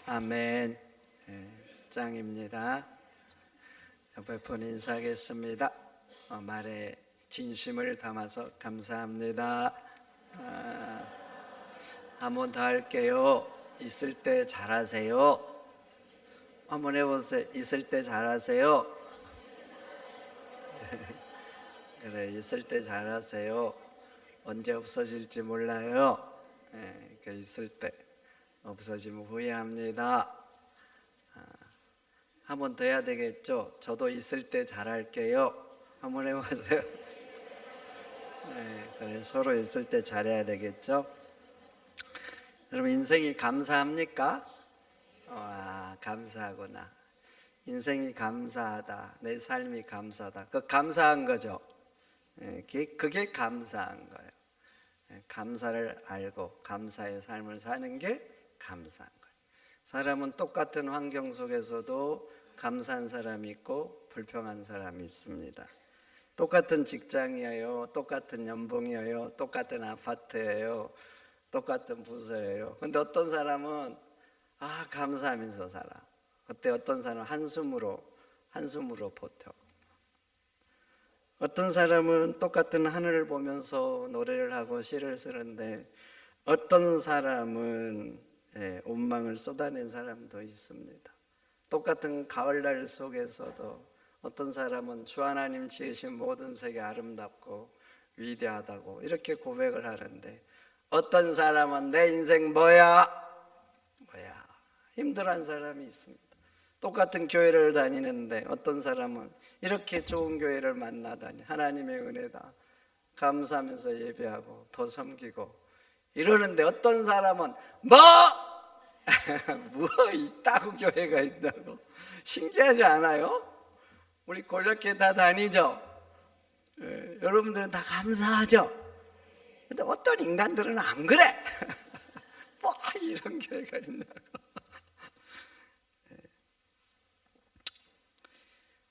아멘. 짱입니다. 옆에 분 인사하겠습니다. 말에 진심을 담아서 감사합니다. 한번 더 할게요. 있을 때 잘하세요. 한번 해보세요. 있을 때 잘하세요. 그래, 있을 때 잘하세요. 언제 없어질지 몰라요. 있을 때 없어지면 후회합니다. 한 번 더 해야 되겠죠? 저도 있을 때 잘할게요. 한번 해보세요. 그래, 서로 있을 때 잘해야 되겠죠? 여러분, 인생이 감사합니까? 감사하구나. 인생이 감사하다. 내 삶이 감사하다. 그 감사한 거죠. 그게 감사한 거예요. 감사를 알고 감사의 삶을 사는 게 감사한 거예요. 사람은 똑같은 환경 속에서도 감사한 사람이 있고 불평한 사람이 있습니다. 똑같은 직장이에요. 똑같은 연봉이에요. 똑같은 아파트예요. 똑같은 부서예요. 근데 어떤 사람은 감사하면서 살아. 그때 어떤 사람은 한숨으로 버텨. 어떤 사람은 똑같은 하늘을 보면서 노래를 하고 시를 쓰는데 어떤 사람은 온망을 쏟아낸 사람도 있습니다. 똑같은 가을날 속에서도 어떤 사람은 주 하나님 지으신 모든 색이 아름답고 위대하다고 이렇게 고백을 하는데 어떤 사람은 내 인생 뭐야 힘들어한 사람이 있습니다. 똑같은 교회를 다니는데 어떤 사람은 이렇게 좋은 교회를 만나다니 하나님의 은혜다 감사하면서 예배하고 더 섬기고 이러는데 어떤 사람은 뭐 있다고 교회가 있다고. 신기하지 않아요? 우리 골략교회 다 다니죠? 여러분들은 다 감사하죠? 근데 어떤 인간들은 안 그래. 뭐 이런 교회가 있냐고.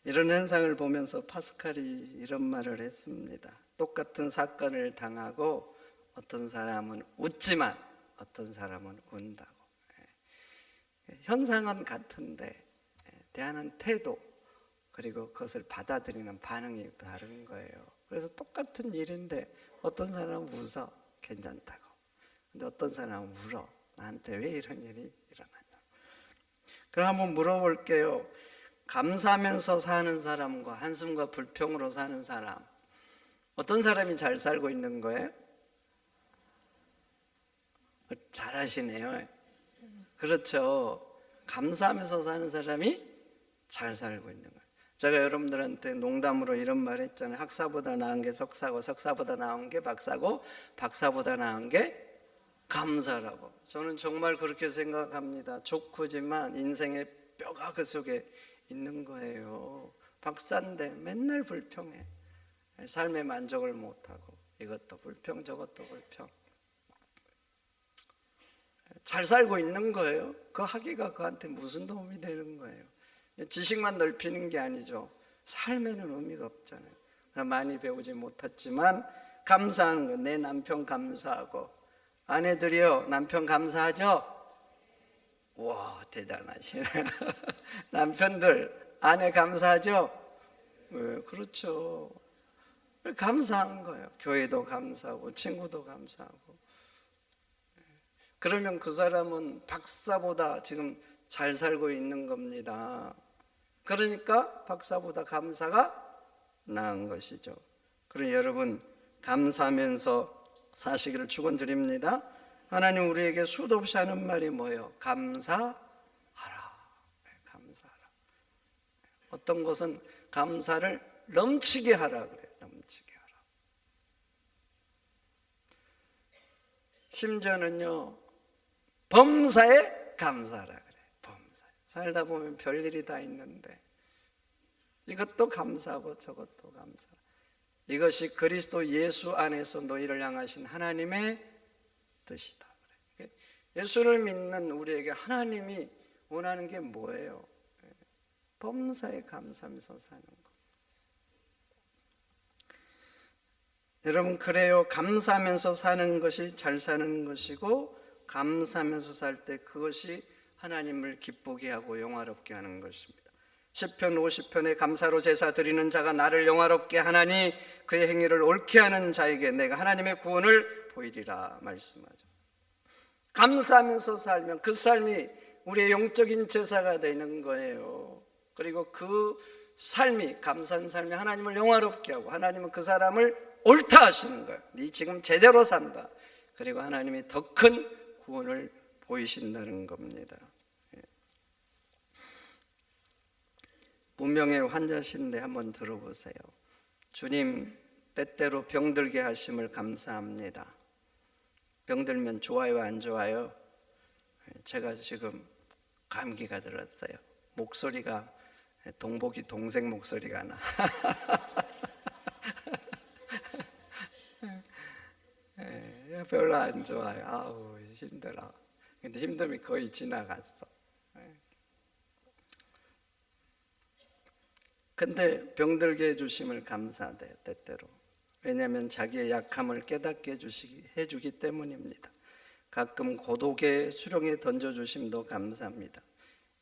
이런 현상을 보면서 파스칼이 이런 말을 했습니다. 똑같은 사건을 당하고 어떤 사람은 웃지만 어떤 사람은 운다고. 현상은 같은데 대하는 태도 그리고 그것을 받아들이는 반응이 다른 거예요. 그래서 똑같은 일인데 어떤 사람은 웃어 괜찮다고. 근데 어떤 사람은 울어 나한테 왜 이런 일이 일어나냐. 그럼 한번 물어볼게요. 감사하면서 사는 사람과 한숨과 불평으로 사는 사람 어떤 사람이 잘 살고 있는 거예요? 잘하시네요. 그렇죠. 감사하면서 사는 사람이 잘 살고 있는 거예요. 제가 여러분들한테 농담으로 이런 말 했잖아요. 학사보다 나은 게 석사고 석사보다 나은 게 박사고 박사보다 나은 게 감사라고. 저는 정말 그렇게 생각합니다. 좋구지만 인생의 뼈가 그 속에 있는 거예요. 박사인데 맨날 불평해. 삶의 만족을 못하고 이것도 불평 저것도 불평. 잘 살고 있는 거예요. 그 학위가 그한테 무슨 도움이 되는 거예요. 지식만 넓히는 게 아니죠. 삶에는 의미가 없잖아요. 많이 배우지 못했지만 감사하는 거. 내 남편 감사하고. 아내들이요 남편 감사하죠? 와 대단하시네. 남편들 아내 감사하죠? 그렇죠. 감사한 거예요. 교회도 감사하고 친구도 감사하고. 그러면 그 사람은 박사보다 지금 잘 살고 있는 겁니다. 그러니까 박사보다 감사가 나은 것이죠. 그럼 여러분 감사하면서 사시기를 축원드립니다. 하나님 우리에게 수도 없이 하는 말이 뭐예요? 감사하라. 감사하라. 어떤 것은 감사를 넘치게 하라 그래요. 넘치게 하라. 심지어는요 범사에 감사하라 그래. 범사에. 살다 보면 별일이 다 있는데 이것도 감사하고 저것도 감사하라. 이것이 그리스도 예수 안에서 너희를 향하신 하나님의 뜻이다. 그래. 예수를 믿는 우리에게 하나님이 원하는 게 뭐예요? 범사에 감사하면서 사는 것. 여러분 그래요. 감사하면서 사는 것이 잘 사는 것이고 감사하면서 살 때 그것이 하나님을 기쁘게 하고 영화롭게 하는 것입니다. 시편 50편에 감사로 제사 드리는 자가 나를 영화롭게 하나니 그의 행위를 옳게 하는 자에게 내가 하나님의 구원을 보이리라 말씀하죠. 감사하면서 살면 그 삶이 우리의 영적인 제사가 되는 거예요. 그리고 그 삶이, 감사한 삶이 하나님을 영화롭게 하고 하나님은 그 사람을 옳다 하시는 거예요. 네 지금 제대로 산다. 그리고 하나님이 더 큰 구원을 보이신다는 겁니다. 무명의 환자신데 한번 들어보세요. 주님, 때때로 병들게 하심을 감사합니다. 병들면 좋아요, 안 좋아요? 제가 지금 감기가 들었어요. 목소리가 동복이 동생 목소리가 나. 별로 안 좋아요. 아우, 힘들어. 근데 힘듦이 거의 지나갔어. 근데 병들게 해주심을 감사돼요, 때때로. 왜냐하면 자기의 약함을 깨닫게 해주기 때문입니다. 가끔 고독의 수렁에 던져주심도 감사합니다.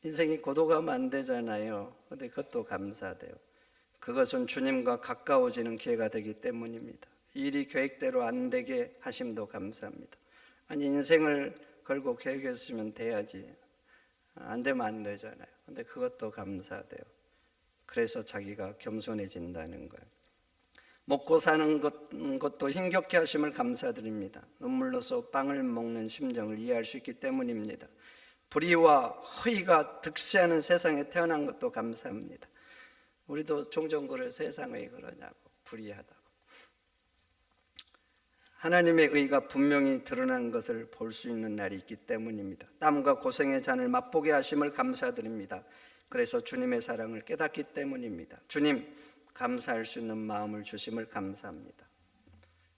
인생이 고독하면 안 되잖아요. 근데 그것도 감사돼요. 그것은 주님과 가까워지는 기회가 되기 때문입니다. 일이 계획대로 안 되게 하심도 감사합니다. 아니, 인생을 걸고 계획했으면 돼야지. 안 되면 안 되잖아요. 근데 그것도 감사돼요. 그래서 자기가 겸손해진다는 거예요. 먹고 사는 것도 힘겹게 하심을 감사드립니다. 눈물로써 빵을 먹는 심정을 이해할 수 있기 때문입니다. 불의와 허위가 득세하는 세상에 태어난 것도 감사합니다. 우리도 종종 그래, 세상에 왜 그러냐고, 불의하다고. 하나님의 의가 분명히 드러난 것을 볼 수 있는 날이 있기 때문입니다. 땀과 고생의 잔을 맛보게 하심을 감사드립니다. 그래서 주님의 사랑을 깨닫기 때문입니다. 주님, 감사할 수 있는 마음을 주심을 감사합니다.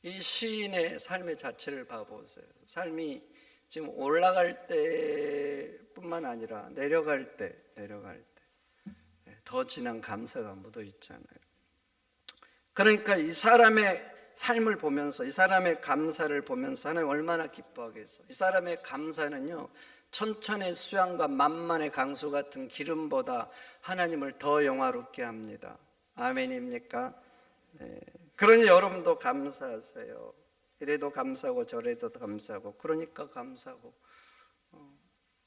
이 시인의 삶의 자체를 봐보세요. 삶이 지금 올라갈 때뿐만 아니라 내려갈 때 더 진한 감사가 묻어 있잖아요. 그러니까 이 사람의 삶을 보면서, 이 사람의 감사를 보면서 하나님 얼마나 기뻐하겠어. 이 사람의 감사는요, 천천의 수양과 만만의 강수 같은 기름보다 하나님을 더 영화롭게 합니다. 아멘입니까? 네. 그러니 여러분도 감사하세요. 이래도 감사하고 저래도 감사하고, 그러니까 감사하고,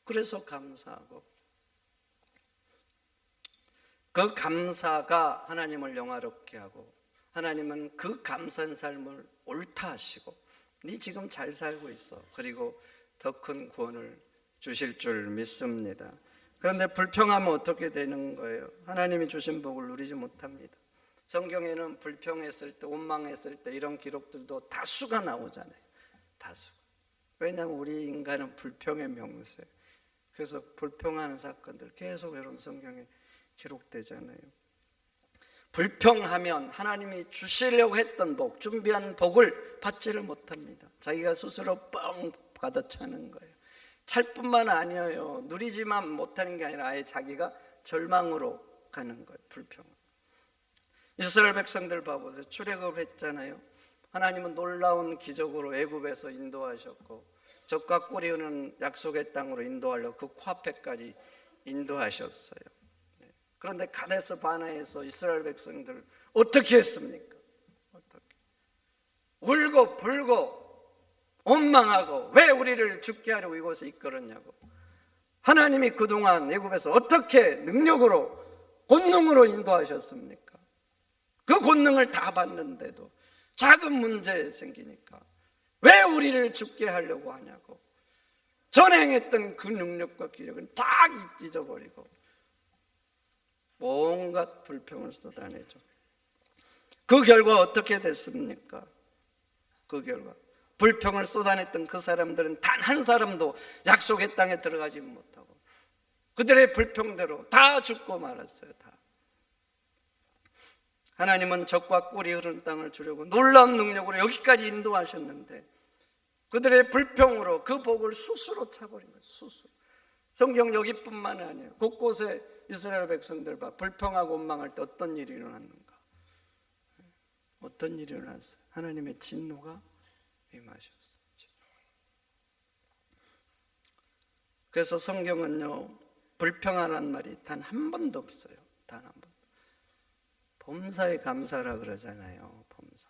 그래서 감사하고, 그 감사가 하나님을 영화롭게 하고, 하나님은 그 감사한 삶을 옳다 하시고, 네 지금 잘 살고 있어. 그리고 더 큰 구원을 주실 줄 믿습니다. 그런데 불평하면 어떻게 되는 거예요? 하나님이 주신 복을 누리지 못합니다. 성경에는 불평했을 때, 원망했을 때 이런 기록들도 다수가 나오잖아요. 다수. 왜냐하면 우리 인간은 불평의 명세예요. 그래서 불평하는 사건들 계속 여러분 성경에 기록되잖아요. 불평하면 하나님이 주시려고 했던 복, 준비한 복을 받지를 못합니다. 자기가 스스로 뻥 받아차는 거예요. 찰 뿐만 아니에요. 누리지만 못하는 게 아니라 아예 자기가 절망으로 가는 거예요. 불평. 이스라엘 백성들 봐보세요. 출애굽을 했잖아요. 하나님은 놀라운 기적으로 애굽에서 인도하셨고, 젖과 꿀이 흐르는 약속의 땅으로 인도하려고 그 코앞에까지 인도하셨어요. 그런데 가데스 바네에서 이스라엘 백성들 어떻게 했습니까? 어떻게? 울고 불고 원망하고 왜 우리를 죽게 하려고 이곳에 이끌었냐고. 하나님이 그동안 애굽에서 어떻게 능력으로, 권능으로 인도하셨습니까? 그 권능을 다 봤는데도 작은 문제 생기니까 왜 우리를 죽게 하려고 하냐고. 전행했던 그 능력과 기적은 다 잊어버리고 온갖 불평을 쏟아내죠. 그 결과 어떻게 됐습니까? 그 결과 불평을 쏟아냈던 그 사람들은 단 한 사람도 약속의 땅에 들어가지 못하고 그들의 불평대로 다 죽고 말았어요. 다. 하나님은 젖과 꿀이 흐르는 땅을 주려고 놀라운 능력으로 여기까지 인도하셨는데 그들의 불평으로 그 복을 스스로 차버린 거예요. 스스로. 성경 여기뿐만 아니에요. 곳곳에 이스라엘 백성들 봐. 불평하고 원망할 때 어떤 일이 일어났는가? 어떤 일이 일어났어요? 하나님의 진노가 임하셨어요. 그래서 성경은요, 불평하라는 말이 단 한 번도 없어요. 단 한 번. 범사에 감사라 그러잖아요. 범사.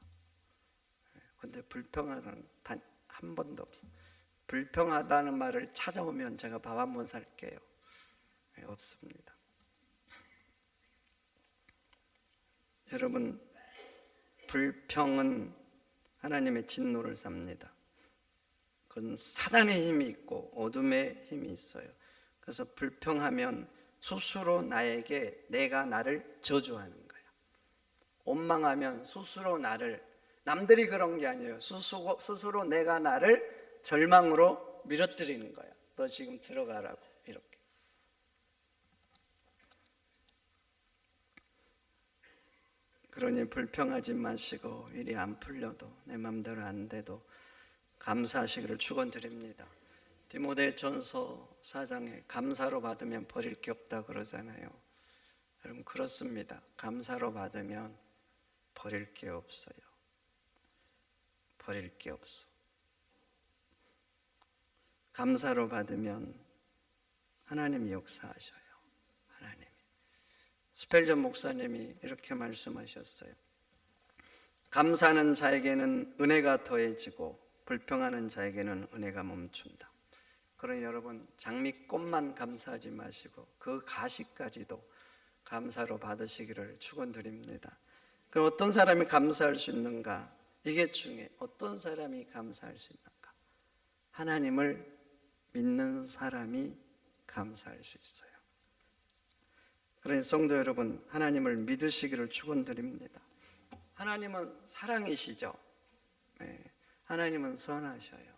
근데 불평하라는 단 한 번도 없어요. 불평하다는 말을 찾아오면 제가 밥 한 번 살게요. 없습니다. 여러분, 불평은 하나님의 진노를 삽니다. 그건 사단의 힘이 있고 어둠의 힘이 있어요. 그래서 불평하면 스스로 나에게 내가 나를 저주하는 거예요. 원망하면 스스로 나를, 남들이 그런 게 아니에요. 스스로 내가 나를 절망으로 밀어뜨리는 거야. 너 지금 들어가라고, 이렇게. 그러니 불평하지 마시고, 일이 안 풀려도, 내 맘대로 안 돼도 감사하시기를 축원드립니다. 디모데전서 4장에 감사로 받으면 버릴 게 없다 그러잖아요. 여러분, 그렇습니다. 감사로 받으면 버릴 게 없어요. 버릴 게 없어. 감사로 받으면 하나님이 역사하셔요. 하나님이. 스펠전 목사님이 이렇게 말씀하셨어요. 감사하는 자에게는 은혜가 더해지고 불평하는 자에게는 은혜가 멈춘다. 그러니 여러분, 장미꽃만 감사하지 마시고 그 가시까지도 감사로 받으시기를 축원드립니다. 그럼 어떤 사람이 감사할 수 있는가? 이게 중요해요. 어떤 사람이 감사할 수 있는가? 하나님을 믿는 사람이 감사할 수 있어요. 그러니 성도 여러분, 하나님을 믿으시기를 축원드립니다. 하나님은 사랑이시죠. 네. 하나님은 선하셔요.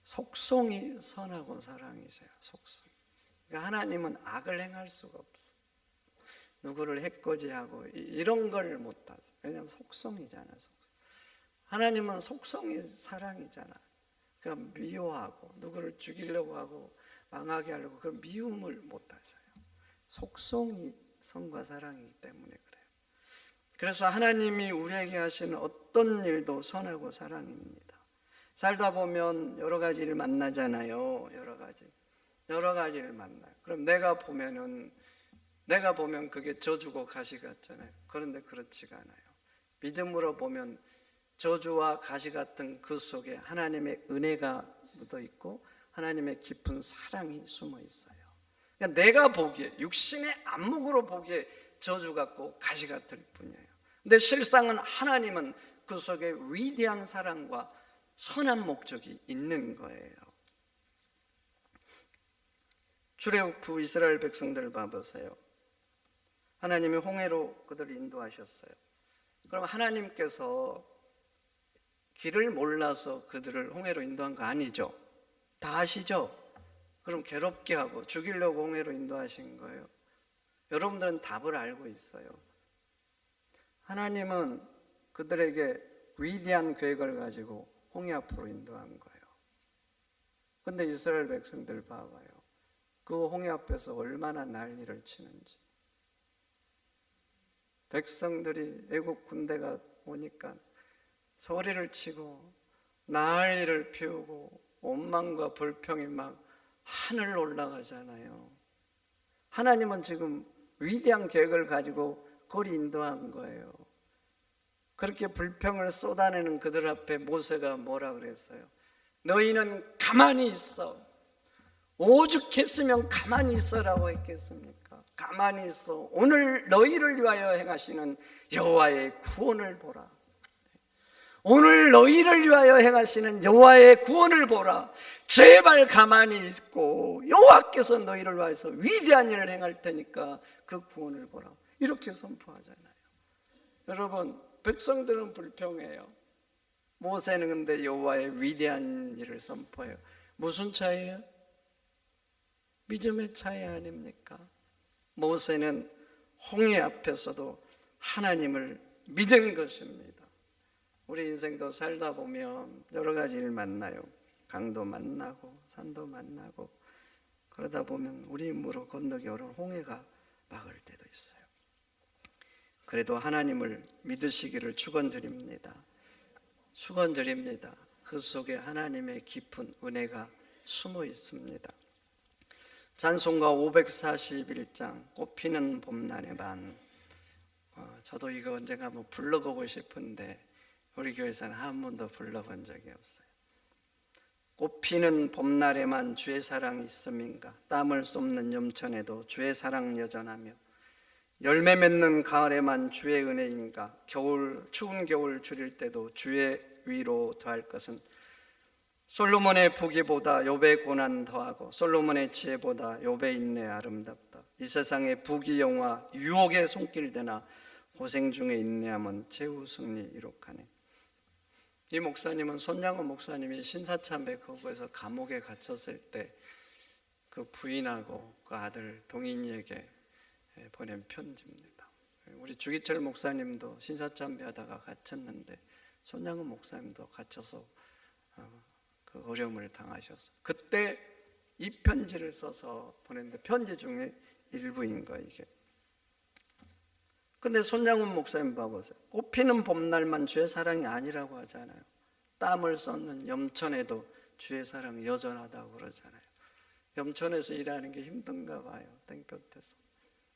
속성이 선하고 사랑이세요. 속성. 그러니까 하나님은 악을 행할 수가 없어. 누구를 해코지하고 이런 걸 못하죠. 왜냐하면 속성이잖아. 속성. 하나님은 속성이 사랑이잖아. 그럼 미워하고 누구를 죽이려고 하고 망하게 하려고 그 미움을 못하셔요. 속성이 선과 사랑이기 때문에 그래요. 그래서 하나님이 우리에게 하시는 어떤 일도 선하고 사랑입니다. 살다 보면 여러 가지 일 만나잖아요. 여러 가지 일 만나요. 그럼 내가 보면 그게 저주고 가시 같잖아요. 그런데 그렇지가 않아요. 믿음으로 보면 저주와 가시 같은 그 속에 하나님의 은혜가 묻어 있고 하나님의 깊은 사랑이 숨어 있어요. 그러니까 내가 보기에, 육신의 안목으로 보기에 저주 같고 가시 같을 뿐이에요. 근데 실상은 하나님은 그 속에 위대한 사랑과 선한 목적이 있는 거예요. 출애굽 후 이스라엘 백성들을 봐보세요. 하나님이 홍해로 그들을 인도하셨어요. 그럼 하나님께서 길을 몰라서 그들을 홍해로 인도한 거 아니죠? 다 아시죠? 그럼 괴롭게 하고 죽이려고 홍해로 인도하신 거예요. 여러분들은 답을 알고 있어요. 하나님은 그들에게 위대한 계획을 가지고 홍해 앞으로 인도한 거예요. 근데 이스라엘 백성들 봐봐요. 그 홍해 앞에서 얼마나 난리를 치는지. 백성들이 애국 군대가 오니까 소리를 치고 난리를 피우고 원망과 불평이 막 하늘 올라가잖아요. 하나님은 지금 위대한 계획을 가지고 그걸 인도한 거예요. 그렇게 불평을 쏟아내는 그들 앞에 모세가 뭐라 그랬어요? 너희는 가만히 있어. 오죽했으면 가만히 있어라고 했겠습니까? 가만히 있어. 오늘 너희를 위하여 행하시는 여호와의 구원을 보라. 오늘 너희를 위하여 행하시는 여호와의 구원을 보라. 제발 가만히 있고 여호와께서 너희를 위하여서 위대한 일을 행할 테니까 그 구원을 보라. 이렇게 선포하잖아요. 여러분, 백성들은 불평해요. 모세는 근데 여호와의 위대한 일을 선포해요. 무슨 차이예요? 믿음의 차이 아닙니까? 모세는 홍해 앞에서도 하나님을 믿은 것입니다. 우리 인생도 살다 보면 여러 가지 일 만나요. 강도 만나고 산도 만나고 그러다 보면 우리 힘으로 건너기 어려운 홍해가 막을 때도 있어요. 그래도 하나님을 믿으시기를 축원드립니다. 축원드립니다. 그 속에 하나님의 깊은 은혜가 숨어 있습니다. 찬송가 541장 꽃피는 봄날의 반. 저도 이거 언젠가 한번 불러보고 싶은데 우리 교회에서는 한 번도 불러본 적이 없어요. 꽃피는 봄날에만 주의 사랑이 있음인가. 땀을 쏟는 염천에도 주의 사랑 여전하며 열매 맺는 가을에만 주의 은혜인가. 추운 겨울 줄일 때도 주의 위로 더할 것은 솔로몬의 부귀보다 욥의 고난 더하고 솔로몬의 지혜보다 욥의 인내 아름답다. 이 세상의 부귀 영화 유혹의 손길대나 고생 중에 인내함은 최후 승리 이룩하네. 이 목사님은 손양호 목사님이 신사참배 거구에서 감옥에 갇혔을 때 그 부인하고 그 아들 동인이에게 보낸 편지입니다. 우리 주기철 목사님도 신사참배 하다가 갇혔는데 손양호 목사님도 갇혀서 그 어려움을 당하셨어요. 그때 이 편지를 써서 보냈는데 편지 중에 일부인 거예요 이게. 근데 손양훈 목사님 봐보세요. 꽃피는 봄날만 주의 사랑이 아니라고 하잖아요. 땀을 쏟는 염천에도 주의 사랑이 여전하다고 그러잖아요. 염천에서 일하는 게 힘든가 봐요. 땡볕에서.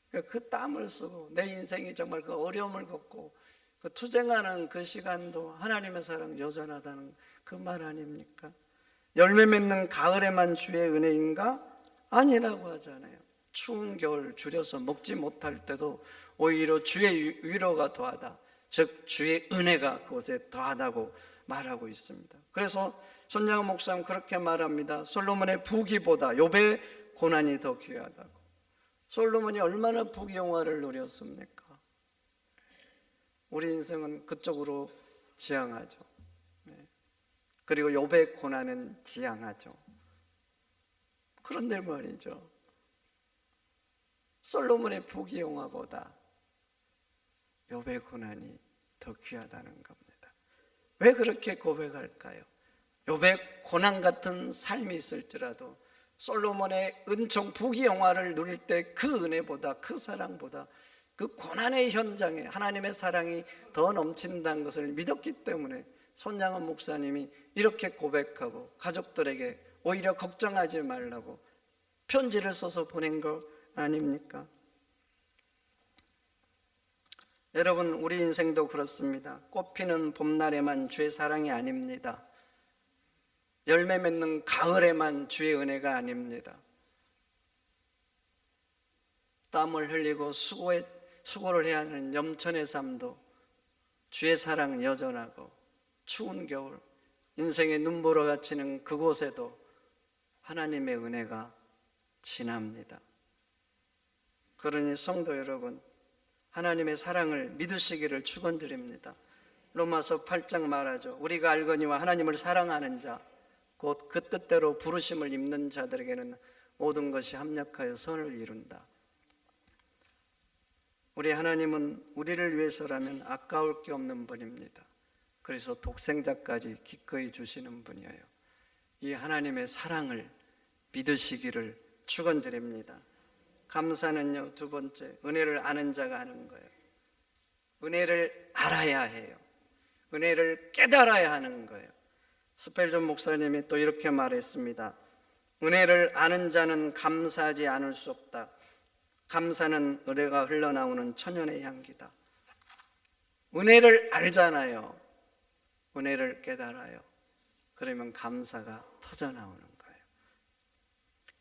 그러니까 그 땀을 쓰고 내 인생이 정말 그 어려움을 겪고 그 투쟁하는 그 시간도 하나님의 사랑 여전하다는 그 말 아닙니까? 열매 맺는 가을에만 주의 은혜인가? 아니라고 하잖아요. 추운 겨울 줄여서 먹지 못할 때도 오히려 주의 위로가 더하다. 즉 주의 은혜가 그곳에 더하다고 말하고 있습니다. 그래서 손양호 목사님 그렇게 말합니다. 솔로몬의 부귀보다 욥의 고난이 더 귀하다고. 솔로몬이 얼마나 부귀영화를 누렸습니까? 우리 인생은 그쪽으로 지향하죠. 그리고 욥의 고난은 지향하죠. 그런데 말이죠, 솔로몬의 부귀영화보다 욥의 고난이 더 귀하다는 겁니다. 왜 그렇게 고백할까요? 욥의 고난 같은 삶이 있을지라도 솔로몬의 은총 부귀영화를 누릴 때 그 은혜보다, 그 사랑보다 그 고난의 현장에 하나님의 사랑이 더 넘친다는 것을 믿었기 때문에 손양원 목사님이 이렇게 고백하고 가족들에게 오히려 걱정하지 말라고 편지를 써서 보낸 거 아닙니까? 여러분, 우리 인생도 그렇습니다. 꽃피는 봄날에만 주의 사랑이 아닙니다. 열매 맺는 가을에만 주의 은혜가 아닙니다. 땀을 흘리고 수고를 해야 하는 염천의 삶도 주의 사랑은 여전하고, 추운 겨울 인생의 눈보라 갇히는 그곳에도 하나님의 은혜가 진합니다. 그러니 성도 여러분, 하나님의 사랑을 믿으시기를 축원드립니다. 로마서 8장 말하죠. 우리가 알거니와 하나님을 사랑하는 자 곧 그 뜻대로 부르심을 입는 자들에게는 모든 것이 합력하여 선을 이룬다. 우리 하나님은 우리를 위해서라면 아까울 게 없는 분입니다. 그래서 독생자까지 기꺼이 주시는 분이에요. 이 하나님의 사랑을 믿으시기를 축원드립니다. 감사는요, 두 번째, 은혜를 아는 자가 아는 거예요. 은혜를 알아야 해요. 은혜를 깨달아야 하는 거예요. 스펠전 목사님이 또 이렇게 말했습니다. 은혜를 아는 자는 감사하지 않을 수 없다. 감사는 은혜가 흘러나오는 천연의 향기다. 은혜를 알잖아요. 은혜를 깨달아요. 그러면 감사가 터져나오는 거예요.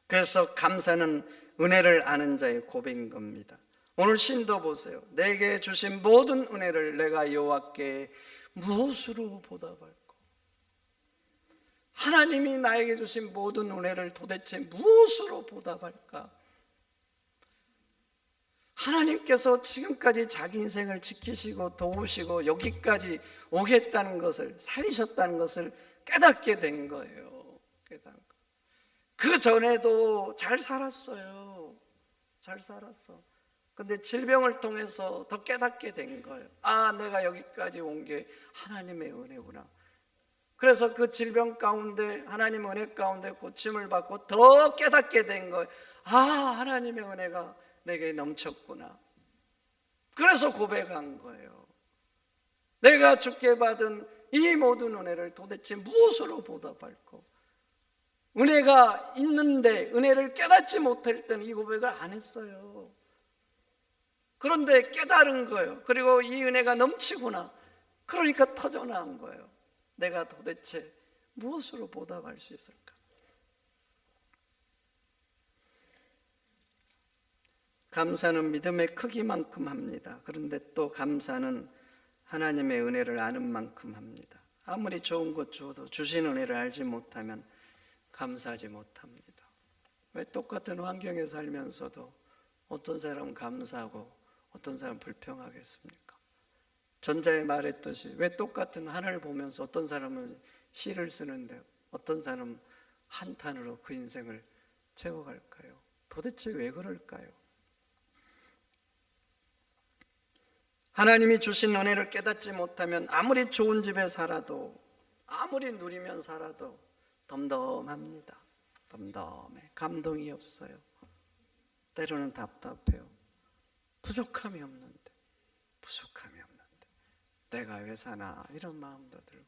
그래서 감사는 은혜를 아는 자의 고백인 겁니다. 오늘 신도 보세요. 내게 주신 모든 은혜를 내가 여호와께 무엇으로 보답할까? 하나님이 나에게 주신 모든 은혜를 도대체 무엇으로 보답할까? 하나님께서 지금까지 자기 인생을 지키시고 도우시고 여기까지 오겠다는 것을, 살리셨다는 것을 깨닫게 된 거예요. 그 전에도 잘 살았어요. 잘 살았어. 근데 질병을 통해서 더 깨닫게 된 거예요. 아, 내가 여기까지 온 게 하나님의 은혜구나. 그래서 그 질병 가운데, 하나님 은혜 가운데 고침을 받고 더 깨닫게 된 거예요. 아, 하나님의 은혜가 내게 넘쳤구나. 그래서 고백한 거예요. 내가 주께 받은 이 모든 은혜를 도대체 무엇으로 보답할까? 은혜가 있는데 은혜를 깨닫지 못할 때는 이 고백을 안 했어요. 그런데 깨달은 거예요. 그리고 이 은혜가 넘치구나. 그러니까 터져나온 거예요. 내가 도대체 무엇으로 보답할 수 있을까? 감사는 믿음의 크기만큼 합니다. 그런데 또 감사는 하나님의 은혜를 아는 만큼 합니다. 아무리 좋은 것 주어도 주신 은혜를 알지 못하면 감사하지 못합니다. 왜 똑같은 환경에 살면서도 어떤 사람은 감사하고 어떤 사람은 불평하겠습니까? 전자에 말했듯이 왜 똑같은 하늘을 보면서 어떤 사람은 시를 쓰는데 어떤 사람은 한탄으로 그 인생을 채워갈까요? 도대체 왜 그럴까요? 하나님이 주신 은혜를 깨닫지 못하면 아무리 좋은 집에 살아도 아무리 누리면 살아도 덤덤합니다. 덤덤해. 감동이 없어요. 때로는 답답해요. 부족함이 없는데 내가 왜 사나 이런 마음도 들고.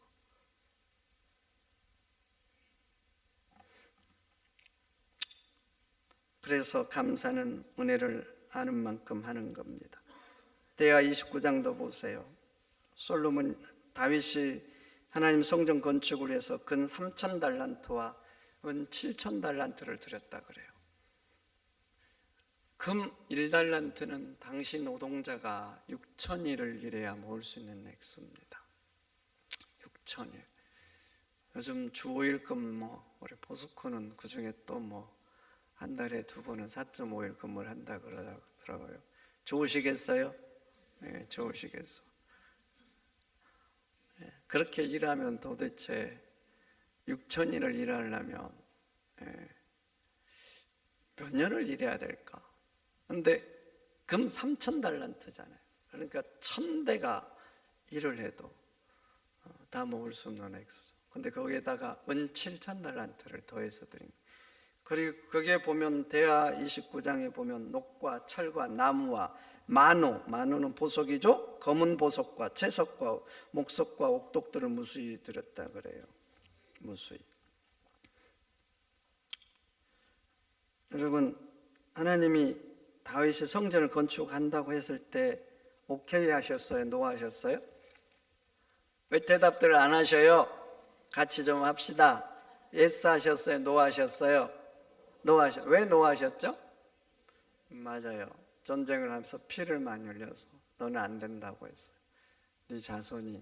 그래서 감사는 은혜를 아는 만큼 하는 겁니다. 대하 29장도 보세요. 솔로몬 다윗이 하나님 성전 건축을 위해서 근 3,000달란트와 은 7,000달란트를 드렸다 그래요. 금 1달란트는 당시 노동자가 6,000일을 일해야 모을 수 있는 액수입니다. 6,000일. 요즘 주 5일 근무, 우리 포스코는 그 중에 또 한 달에 2번은 4.5일 근무를 한다 그러더라고요. 좋으시겠어요? 네, 좋으시겠어. 네, 그렇게 일하면 도대체 6,000일을 일하려면 몇 년을 일해야 될까? 근데 금 3,000달란트잖아요. 그러니까 1,000대가 일을 해도 다 모을 수 없는 액수죠. 근데 거기에다가 은 7,000달란트를 더해서 드린 거예요. 그리고 거기에 보면 대하 29장에 보면 녹과 철과 나무와 마노는 보석이죠. 검은 보석과 채석과 목석과 옥독들을 무수히 드렸다 그래요. 무수히. 여러분, 하나님이 다윗이 성전을 건축한다고 했을 때 오케이 하셨어요? 노 하셨어요? 왜 대답들을 안 하셔요? 같이 좀 합시다. 예스 하셨어요? 노 하셨어요? 왜 노 하셨죠? 맞아요. 전쟁을 하면서 피를 많이 흘려서 너는 안 된다고 했어요. 네 자손이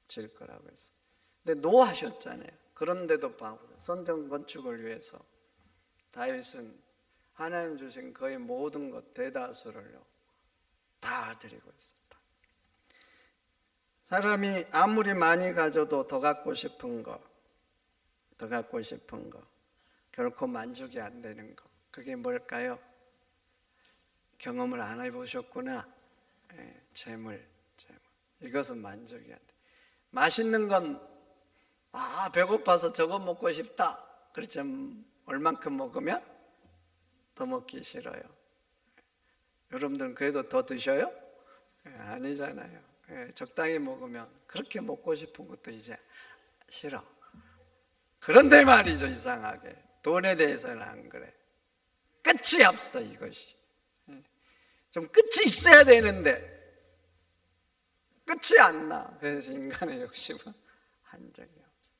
질 거라고 했어요. 근데 노 하셨잖아요. 그런데도 봐보세요. 성전 건축을 위해서 다윗은 하나님 주신 거의 모든 것 대다수를요 다 드리고 있습니다. 사람이 아무리 많이 가져도 더 갖고 싶은 거 결코 만족이 안 되는 거, 그게 뭘까요? 경험을 안 해보셨구나. 재물. 이것은 만족이 안 돼. 맛있는 건 배고파서 저거 먹고 싶다. 그렇지만 얼만큼 먹으면 더 먹기 싫어요. 여러분들은 그래도 더 드셔요? 아니잖아요. 적당히 먹으면 그렇게 먹고 싶은 것도 이제 싫어. 그런데 말이죠, 이상하게 돈에 대해서는 안 그래. 끝이 없어. 이것이 좀 끝이 있어야 되는데 끝이 안 나. 그래서 인간의 욕심은 한정이 없어.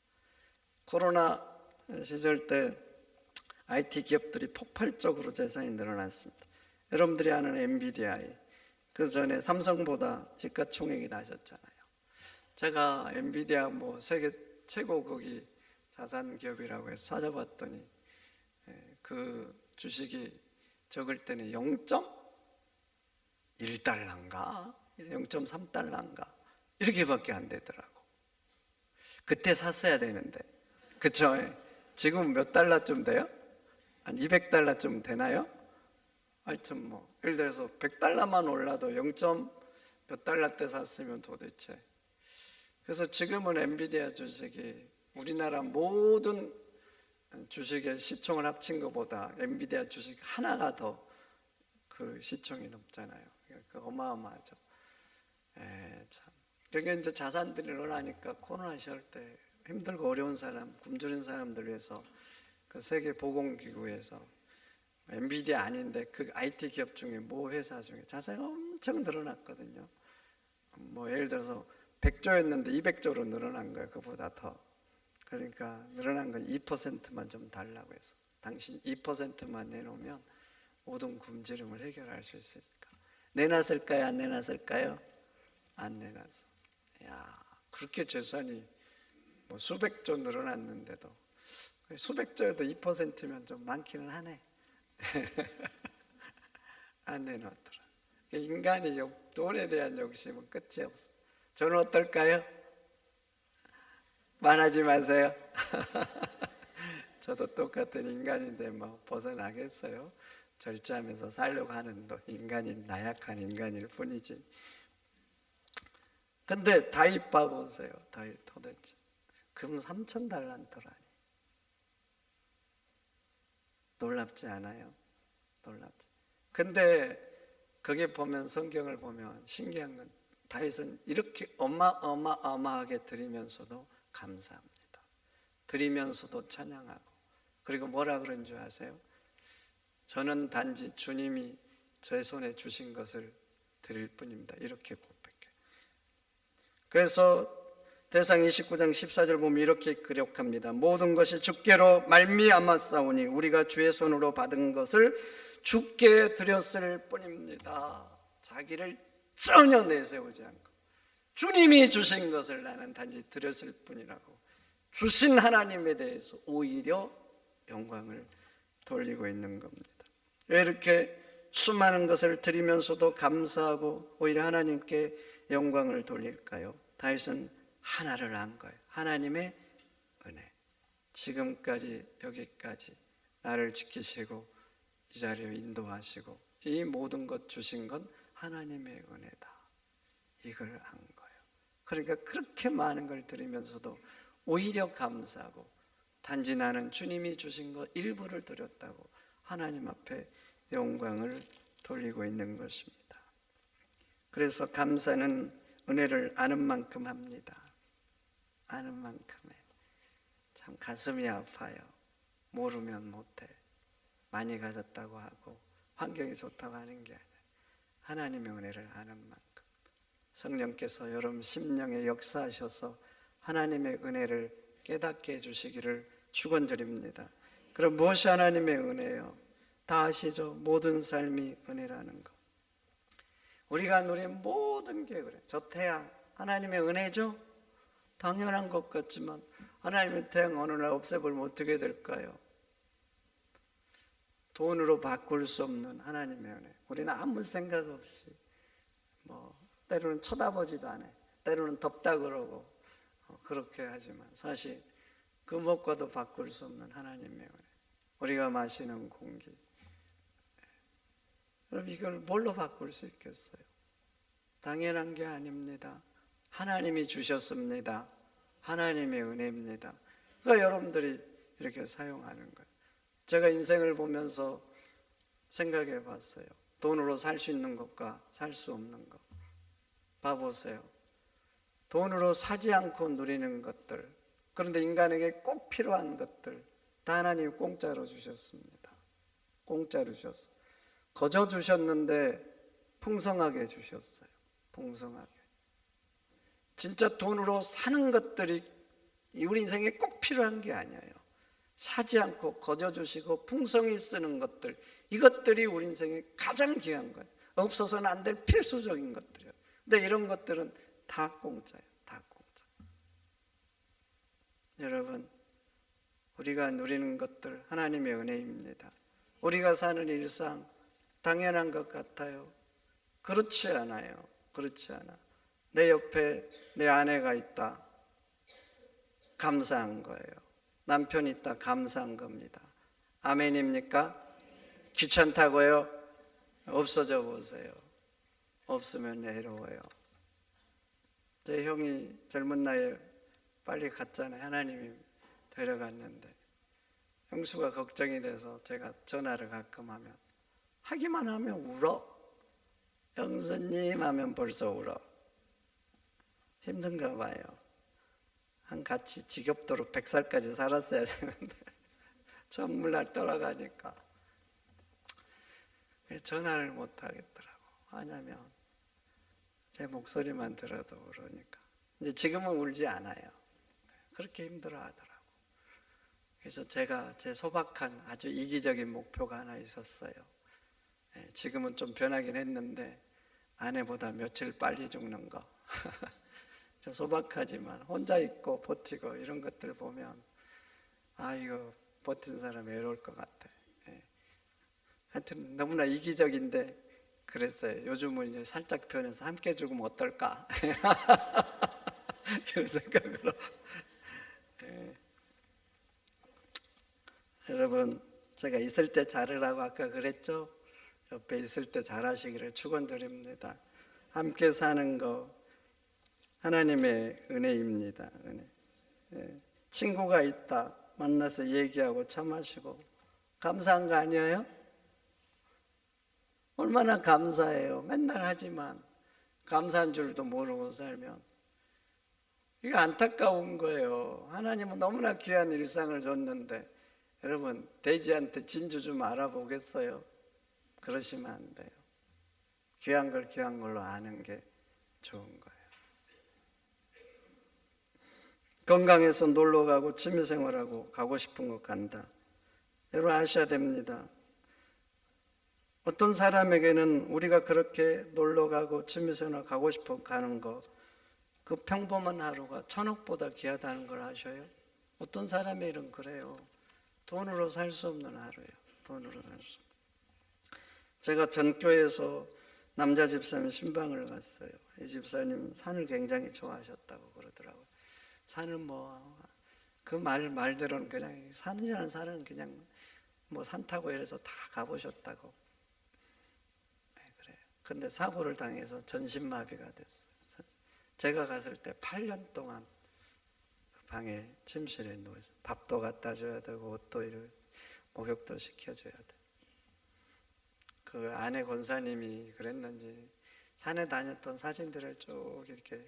코로나 시절 때 IT 기업들이 폭발적으로 재산이 늘어났습니다. 여러분들이 아는 엔비디아, 그 전에 삼성보다 시가총액이 낮았잖아요. 제가 엔비디아 세계 최고 거기 자산 기업이라고 해서 찾아봤더니 그 주식이 적을 때는 0.1달러인가 0.3달러인가 이렇게밖에 안 되더라고. 그때 샀어야 되는데, 그쵸? 지금 몇 달러쯤 돼요? 한 200달러쯤 되나요? 하여튼 예를 들어서 100달러만 올라도 0. 몇 달러 때 샀으면 도대체. 그래서 지금은 엔비디아 주식이 우리나라 모든 주식의 시총을 합친 것보다 엔비디아 주식 하나가 더 그 시총이 높잖아요. 어마어마하죠. 참. 그게 이제 자산들이 늘어나니까 코로나 시절 때 힘들고 어려운 사람, 굶주린 사람들 위해서 그 세계 보건기구에서 엔비디아 아닌데 그 IT 기업 중에 모 회사 중에 자사가 엄청 늘어났거든요. 뭐 예를 들어서 100조였는데 200조로 늘어난 거예요. 그보다 더. 그러니까 늘어난 건 2%만 좀 달라고 해서 당신 2%만 내놓으면 모든 굶주림을 해결할 수 있으니까. 내놨을까요? 안 내놨을까요? 안 내놨어. 야, 그렇게 재산이 뭐 수백조 늘어났는데도 수백조에도 2%면 좀 많기는 하네. 안 내놓더라. 인간이 돈에 대한 욕심은 끝이 없어. 저는 어떨까요? 말하지 마세요. 저도 똑같은 인간인데 뭐 벗어나겠어요? 절제하면서 살려고 하는 인간인, 나약한 인간일 뿐이지. 근데 다윗 봐보세요. 다윗 도대체 금 3,000달란트라니. 놀랍지 않아요? 놀랍지. 근데 거기 보면, 성경을 보면 신기한 건 다윗은 이렇게 어마어마하게 드리면서도 감사합니다. 드리면서도 찬양하고. 그리고 뭐라 그런 줄 아세요? 저는 단지 주님이 제 손에 주신 것을 드릴 뿐입니다. 이렇게 고백해요. 그래서 대상 29장 14절 보면 이렇게 기록합니다. 모든 것이 주께로 말미암았사오니 우리가 주의 손으로 받은 것을 주께 드렸을 뿐입니다. 자기를 전혀 내세우지 않고 주님이 주신 것을 나는 단지 드렸을 뿐이라고 주신 하나님에 대해서 오히려 영광을 돌리고 있는 겁니다. 왜 이렇게 수많은 것을 드리면서도 감사하고 오히려 하나님께 영광을 돌릴까요? 다윗은 하나를 안 거예요. 하나님의 은혜. 지금까지 여기까지 나를 지키시고 이 자리에 인도하시고 이 모든 것 주신 건 하나님의 은혜다. 이걸 안 거예요. 그러니까 그렇게 많은 걸 드리면서도 오히려 감사하고 단지 나는 주님이 주신 것 일부를 드렸다고 하나님 앞에 영광을 돌리고 있는 것입니다. 그래서 감사는 은혜를 아는 만큼 합니다. 아는 만큼에 참 가슴이 아파요. 모르면 못해. 많이 가졌다고 하고 환경이 좋다고 하는 게 아니라 하나님의 은혜를 아는 만큼 성령께서 여러분 심령에 역사하셔서 하나님의 은혜를 깨닫게 해주시기를 축원드립니다. 그럼 무엇이 하나님의 은혜예요? 다 아시죠? 모든 삶이 은혜라는 것. 우리가 누린 모든 게 그래. 저 태양 하나님의 은혜죠? 당연한 것 같지만 하나님의 태양 어느 날 없애버리면 어떻게 될까요? 돈으로 바꿀 수 없는 하나님의 은혜. 우리는 아무 생각 없이 때로는 쳐다보지도 않아요. 때로는 덥다 그러고 그렇게 하지만 사실 그것과도 바꿀 수 없는 하나님의 은혜. 우리가 마시는 공기. 그럼 이걸 뭘로 바꿀 수 있겠어요? 당연한 게 아닙니다. 하나님이 주셨습니다. 하나님의 은혜입니다. 그러니까 여러분들이 이렇게 사용하는 거예요. 제가 인생을 보면서 생각해 봤어요. 돈으로 살 수 있는 것과 살 수 없는 것. 봐보세요. 돈으로 사지 않고 누리는 것들, 그런데 인간에게 꼭 필요한 것들 다 하나님이 공짜로 주셨습니다. 공짜로 주셨어요. 거저 주셨는데 풍성하게 주셨어요. 풍성하게. 진짜 돈으로 사는 것들이 우리 인생에 꼭 필요한 게 아니에요. 사지 않고 거저 주시고 풍성히 쓰는 것들, 이것들이 우리 인생에 가장 귀한 거예요. 없어서는 안 될 필수적인 것들이에요. 근데 이런 것들은 다 공짜예요. 다 공짜. 여러분, 우리가 누리는 것들 하나님의 은혜입니다. 우리가 사는 일상 당연한 것 같아요. 그렇지 않아요. 그렇지 않아. 내 옆에 내 아내가 있다. 감사한 거예요. 남편이 있다. 감사한 겁니다. 아멘입니까? 귀찮다고요? 없어져 보세요. 없으면 외로워요. 제 형이 젊은 나이에 빨리 갔잖아요. 하나님이 데려갔는데 형수가 걱정이 돼서 제가 전화를 가끔 하면 하기만 하면 울어. 형수님 하면 벌써 울어. 힘든가 봐요. 한 같이 지겹도록 100살까지 살았어야 되는데 전물날 돌아가니까 전화를 못 하겠더라고. 왜냐면 제 목소리만 들어도 그러니까. 이제 지금은 울지 않아요. 그렇게 힘들어 하더라고. 그래서 제가 제 소박한 아주 이기적인 목표가 하나 있었어요. 지금은 좀 변하긴 했는데 아내보다 며칠 빨리 죽는 거. 저 소박하지만 혼자 있고 버티고 이런 것들 보면 이거 버틴 사람 외로울 것 같아. 하여튼 너무나 이기적인데 그랬어요. 요즘은 이제 살짝 변해서 함께 죽으면 어떨까? 그런 생각으로. 여러분, 제가 있을 때 잘하라고 아까 그랬죠? 옆에 있을 때 잘하시기를 축원드립니다. 함께 사는 거 하나님의 은혜입니다. 은혜. 친구가 있다. 만나서 얘기하고 차 마시고 감사한 거 아니에요? 얼마나 감사해요. 맨날 하지만 감사한 줄도 모르고 살면 이게 안타까운 거예요. 하나님은 너무나 귀한 일상을 줬는데 여러분 돼지한테 진주 좀 알아보겠어요? 그러시면 안 돼요. 귀한 걸 귀한 걸로 아는 게 좋은 거예요. 건강해서 놀러 가고 취미생활하고 가고 싶은 곳 간다. 여러분 아셔야 됩니다. 어떤 사람에게는 우리가 그렇게 놀러 가고 취미생활 가고 싶어 가는 거, 그 평범한 하루가 천억보다 귀하다는 걸 아셔요? 어떤 사람의 일은 그래요. 돈으로 살 수 없는 하루예요. 돈으로 살 수 없는. 제가 전교에서 남자 집사님 신방을 갔어요. 이 집사님 산을 굉장히 좋아하셨다고 그러더라고요. 산은 그 말대로는 그냥 산이라는 산은 그냥 산 타고 이래서 다 가보셨다고. 그래요. 근데 사고를 당해서 전신마비가 됐어요. 제가 갔을 때 8년 동안 그 방에 침실에 누워서 밥도 갖다 줘야 되고 옷도 목욕도 시켜줘야 돼. 그 아내 권사님이 그랬는지 산에 다녔던 사진들을 쭉 이렇게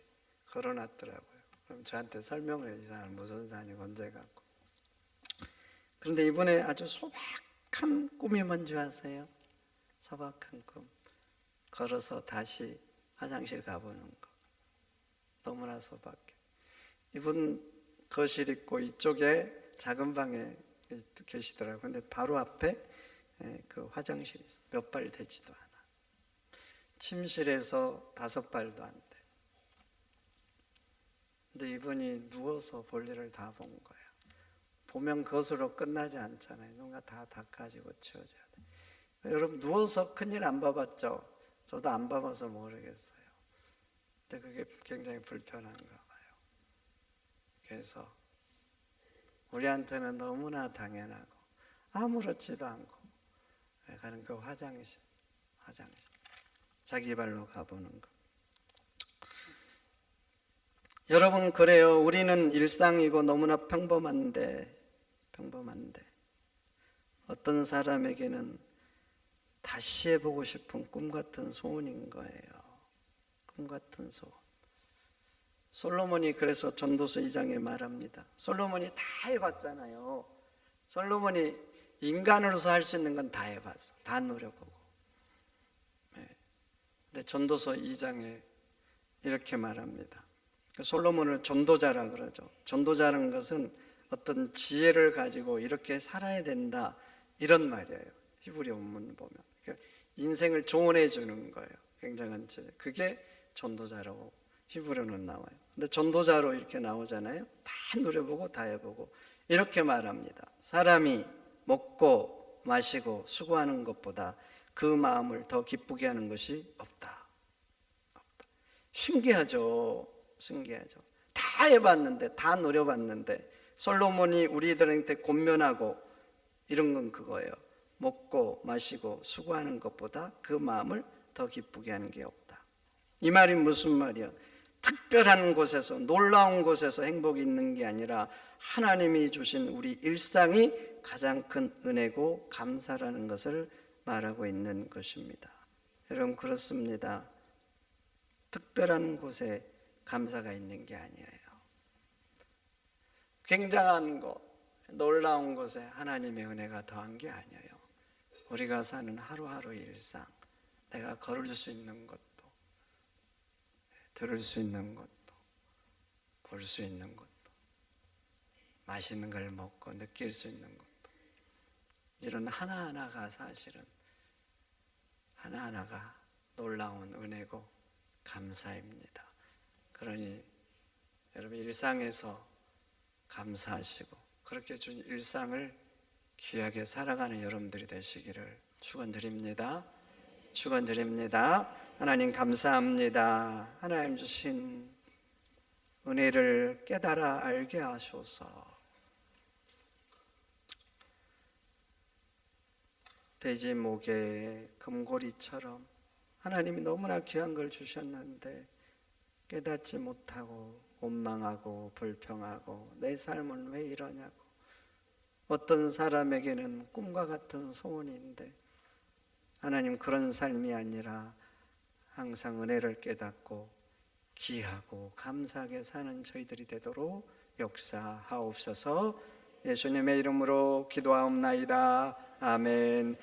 걸어놨더라고요. 그럼 저한테 설명을 해요. 이 사람 무슨 산이 언제 갔고. 그런데 이번에 아주 소박한 꿈이 뭔지 아세요? 소박한 꿈. 걸어서 다시 화장실 가보는 거. 너무나 소박해. 이분 거실 있고 이쪽에 작은 방에 계시더라고요. 근데 바로 앞에 그 화장실이 있어. 몇 발 되지도 않아. 침실에서 5발도 안 돼. 근데 이분이 누워서 볼일을 다 본 거야. 보면 그것으로 끝나지 않잖아요. 뭔가 다 닦아지고 치워져야 돼. 여러분 누워서 큰일 안 봐봤죠? 저도 안 봐봐서 모르겠어요. 근데 그게 굉장히 불편한가 봐요. 그래서 우리한테는 너무나 당연하고 아무렇지도 않고 가는 그 화장실 자기 발로 가보는 거. 여러분 그래요. 우리는 일상이고 너무나 평범한데 어떤 사람에게는 다시 해보고 싶은 꿈 같은 소원인 거예요. 꿈 같은 소원. 솔로몬이 그래서 전도서 2장에 말합니다. 솔로몬이 다 해봤잖아요. 솔로몬이 인간으로서 할 수 있는 건 다 해봤어. 다 노려보고. 근데 전도서 2장에 이렇게 말합니다. 솔로몬을 전도자라 그러죠. 전도자라는 것은 어떤 지혜를 가지고 이렇게 살아야 된다 이런 말이에요. 히브리 원문 보면 그러니까 인생을 조언해 주는 거예요. 굉장한 지혜. 그게 전도자라고 히브리어는 나와요. 근데 전도자로 이렇게 나오잖아요. 다 누려보고 다 해보고 이렇게 말합니다. 사람이 먹고 마시고 수고하는 것보다 그 마음을 더 기쁘게 하는 것이 없다. 신기하죠. 다 해봤는데 다 노려봤는데 솔로몬이 우리들한테 권면하고 이런 건 그거예요. 먹고 마시고 수고하는 것보다 그 마음을 더 기쁘게 하는 게 없다. 이 말이 무슨 말이야? 특별한 곳에서 놀라운 곳에서 행복이 있는 게 아니라 하나님이 주신 우리 일상이 가장 큰 은혜고 감사라는 것을 말하고 있는 것입니다. 여러분 그렇습니다. 특별한 곳에 감사가 있는 게 아니에요. 굉장한 것, 놀라운 것에 하나님의 은혜가 더한 게 아니에요. 우리가 사는 하루하루 일상, 내가 걸을 수 있는 것도, 들을 수 있는 것도, 볼 수 있는 것도, 맛있는 걸 먹고 느낄 수 있는 것도, 이런 하나하나가 사실은 하나하나가 놀라운 은혜고 감사입니다. 그러니 여러분 일상에서 감사하시고 그렇게 준 일상을 귀하게 살아가는 여러분들이 되시기를 축원드립니다. 축원드립니다. 하나님 감사합니다. 하나님 주신 은혜를 깨달아 알게 하소서. 돼지 목에 금고리처럼 하나님이 너무나 귀한 걸 주셨는데 깨닫지 못하고 원망하고 불평하고 내 삶은 왜 이러냐고, 어떤 사람에게는 꿈과 같은 소원인데 하나님 그런 삶이 아니라 항상 은혜를 깨닫고 귀하고 감사하게 사는 저희들이 되도록 역사하옵소서. 예수님의 이름으로 기도하옵나이다. 아멘.